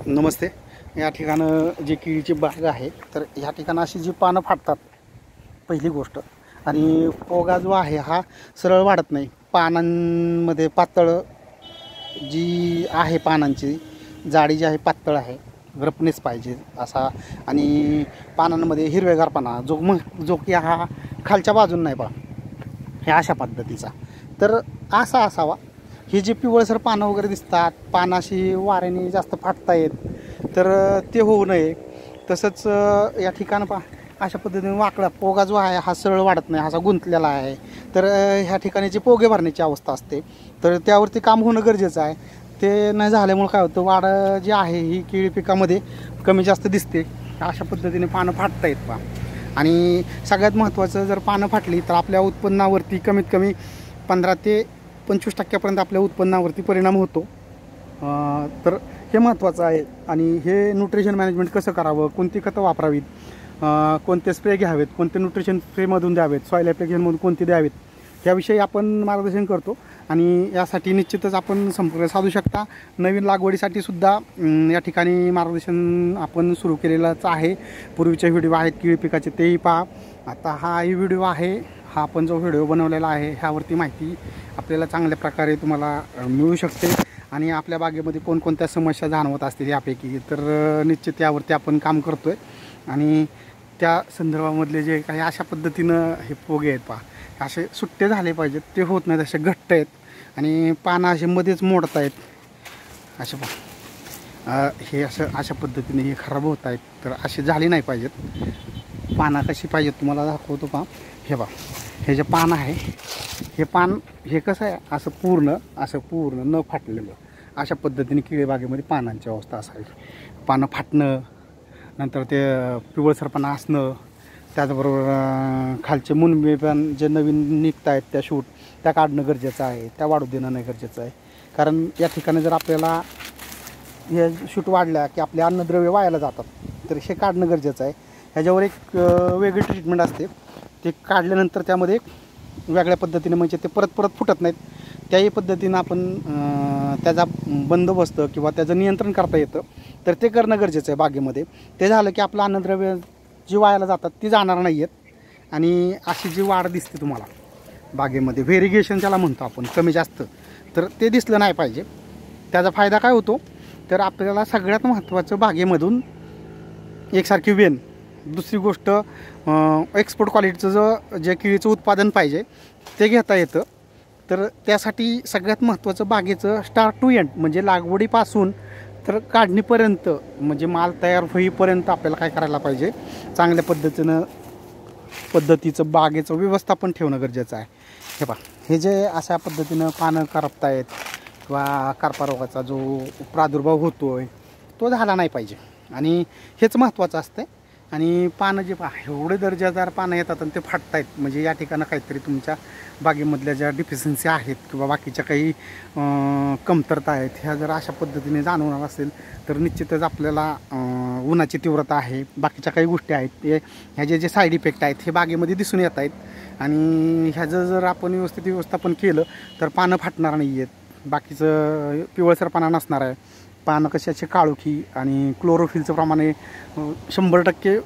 नमस्ते. या ठिकाणं जी केळीची बाग आहे, तर ह्या ठिकाणं अशी जी पानं फाटतात पहिली गोष्ट, आणि पोगा जो आहे हा सरळ वाढत नाही. पानांमध्ये पातळ जी आहे, पानांची जाडी जी आहे पातळ आहे, रफनेस पाहिजे असा, आणि पानांमध्ये हिरवेगारपणा जो की हा खालच्या बाजून नाही पहा, हे अशा पद्धतीचा तर असा असावा. ही जी पिवळसर पानं वगैरे दिसतात, पानाशी वाऱ्याने जास्त फाटतायत, तर ते होऊ नये. तसंच या ठिकाणं पहा अशा पद्धतीने वाकडा पोगा जो आहे हा सरळ वाढत नाही, असा गुंतलेला आहे. तर ह्या ठिकाणी जी पोगे भरण्याची अवस्था असते, तर त्यावरती काम होणं गरजेचं आहे. ते न झाल्यामुळे काय होतं, वाढ जी आहे ही केळी पिकामध्ये कमी जास्त दिसते. अशा पद्धतीने पानं फाटतायत पहा. आणि सगळ्यात महत्त्वाचं, जर पानं फाटली तर आपल्या उत्पन्नावरती कमीत कमी 15 ते 25% आपल्या उत्पन्नावरती परिणाम होतो. तर हे महत्त्वाचं आहे. आणि हे न्यूट्रिशन मॅनेजमेंट कसं करावं, कोणती खतं वापरावीत, कोणते स्प्रे घ्यावेत, कोणते न्यूट्रिशन स्प्रेमधून द्यावेत, सॉईल ॲप्लिकेशनमधून कोणते द्यावेत, याविषयी आपण मार्गदर्शन करतो. आणि यासाठी निश्चितच आपण संपर्क साधू शकता. नवीन लागवडीसाठी सुद्धा या ठिकाणी मार्गदर्शन आपण सुरू केलेलंच आहे. पूर्वीचे व्हिडिओ आहेत केळी पिकाचे, तेही पहा. आता हाही व्हिडिओ आहे, हा आपण जो व्हिडिओ बनवलेला आहे ह्यावरती माहिती आपल्याला चांगल्या प्रकारे तुम्हाला मिळू शकते. आणि आपल्या बागेमध्ये कोणकोणत्या समस्या जाणवत असतील यापैकी, तर निश्चित यावरती आपण काम करतो आहे. आणि त्या संदर्भामधले जे काही अशा पद्धतीनं हे पोगे आहेत पहा, असे सुट्टे झाले पाहिजेत, ते होत नाहीत, असे घट्ट आहेत. आणि पानं असे मध्येच मोडत आहेत असे पहा. हे असं अशा पद्धतीने हे खराब होत आहेत, तर असे झाले नाही पाहिजेत. पानं कशी पाहिजेत तुम्हाला दाखवतो पहा. हे बघा, हे जे पान आहे, हे पान हे कसं आहे, असं पूर्ण न फाटलेलं अशा पद्धतीने केळी बागेमध्ये पानांची अवस्था असावी. पानं फाटणं, नंतर ते पिवळसरपणा असणं, त्याचबरोबर खालचे मुनबे पण जे नवीन निघत आहेत त्या शूट, त्या काढणं गरजेचं आहे, त्या वाढू देणं नाही गरजेचं आहे. कारण या ठिकाणी जर आपल्याला हे शूट वाढल्या की आपले अन्नद्रव्य वायाला जातात, तर हे काढणं गरजेचं आहे. ह्याच्यावर एक वेगळी ट्रीटमेंट असते, ते काढल्यानंतर त्यामध्ये वेगळ्या पद्धतीने, म्हणजे ते परत फुटत नाहीत, त्याही पद्धतीनं आपण त्याचा बंदोबस्त किंवा त्याचं नियंत्रण करता येतं. तर ते करणं गरजेचं आहे बागेमध्ये. ते झालं की आपलं अन्नद्रव्य जी वायाला जातात ती जाणार नाही आहेत. आणि अशी जी वाढ दिसते तुम्हाला बागेमध्ये, व्हेरिगेशन ज्याला म्हणतो आपण, कमी जास्त, तर ते दिसलं नाही पाहिजे. त्याचा फायदा काय होतो, तर आपल्याला सगळ्यात महत्त्वाचं बागेमधून एकसारखी वेन, दुसरी गोष्ट एक्सपोर्ट क्वालिटीचं जे केळीचं उत्पादन पाहिजे ते घेता येतं. तर त्यासाठी सगळ्यात महत्त्वाचं बागेचं स्टार्ट टू एंड, म्हणजे लागवडीपासून तर काढणीपर्यंत, म्हणजे माल तयार होईपर्यंत आपल्याला काय करायला पाहिजे, चांगल्या पद्धतीचं बागेचं व्यवस्थापन ठेवणं गरजेचं आहे. हे पहा, हे जे अशा पद्धतीनं पानं करपतायत किंवा कार्पा रोगाचा जो प्रादुर्भाव होतो आहे तो झाला नाही पाहिजे. आणि हेच महत्त्वाचं असतं. आणि पानं जे एवढे दर्जादार पानं येतात आणि ते फाटत आहेत, म्हणजे या ठिकाणं काहीतरी तुमच्या बागेमधल्या ज्या डिफिशियन्सी आहेत किंवा बाकीच्या काही कमतरता आहेत, ह्या जर अशा पद्धतीने जाणवणार असेल, तर निश्चितच आपल्याला उन्हाची तीव्रता आहे, बाकीच्या काही गोष्टी आहेत, ते ह्याचे जे साईड इफेक्ट आहेत हे बागेमध्ये दिसून येत आहेत. आणि ह्याचं जर आपण व्यवस्थित व्यवस्थापन केलं तर पानं फाटणार नाही आहेत, बाकीचं पिवळसरपणा नसणार आहे. पानं कशाचे काळोखी आणि क्लोरोफिलचं प्रमाणे 100%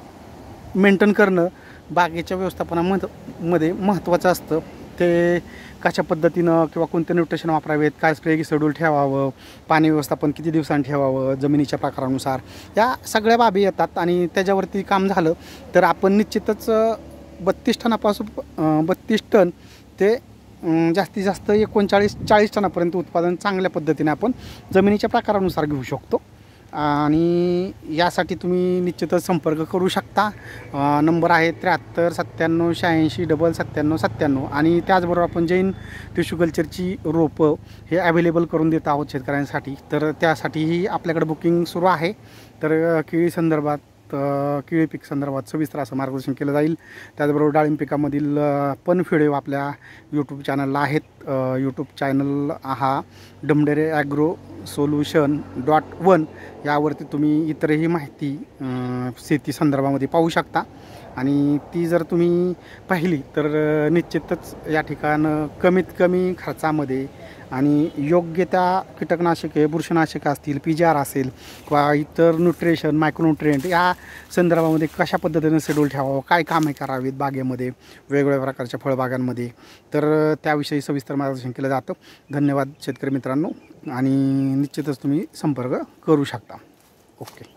मेंटेन करणं बागेच्या व्यवस्थापनामध्ये महत्त्वाचं असतं. ते कशा पद्धतीनं किंवा कोणते न्यूट्रिशन वापरावेत, काय स्प्रे शेड्यूल ठेवावं, पाणी व्यवस्थापन किती दिवसांनी ठेवावं, जमिनीच्या प्रकारानुसार, या सगळ्या बाबी येतात. आणि त्याच्यावरती काम झालं तर आपण निश्चितच 32 टनापासून 32 टन ते जास्तीत जास्त 39-40 टनापर्यंत उत्पादन चांगल्या पद्धतीने आपण जमिनीच्या प्रकारानुसार घेऊ शकतो. आणि यासाठी तुम्ही निश्चितच संपर्क करू शकता. नंबर आहे 73 97 86 97 97. आणि त्याचबरोबर आपण जैन टिश्यू कल्चरची रोपं हे अवेलेबल करून देत आहोत शेतकऱ्यांसाठी. तर त्यासाठीही आपल्याकडे बुकिंग सुरू आहे. तर केळी संदर्भात, केळी पीक संदर्भात सविस्तर असं मार्गदर्शन केलं जाईल. त्याचबरोबर डाळिंब पिकामधील पण व्हिडिओ आपल्या यूट्यूब चॅनलला आहेत. यूट्यूब चॅनल हा डमडेरे ॲग्रो सोल्युशन .1 यावरती तुम्ही इतरही माहिती शेती संदर्भामध्ये पाहू शकता. आणि ती जर तुम्ही पाहिली तर निश्चितच या ठिकाणं कमीत कमी खर्चामध्ये आणि योग्य त्या कीटकनाशके बुरशीनाशके असतील PGR असेल किंवा इतर न्यूट्रिशन मायक्रोन्युट्रिएंट या संदर्भामध्ये कशा पद्धतीने शेड्यूल ठेवावं, काय कामे करावीत बागेमध्ये वेगवेगळ्या प्रकारच्या फळबागांमध्ये, तर त्याविषयी सविस्तर मार्गदर्शन केलं जातं. धन्यवाद शेतकरी मित्रांनो, आणि निश्चितच तुम्ही संपर्क करू शकता. ओके.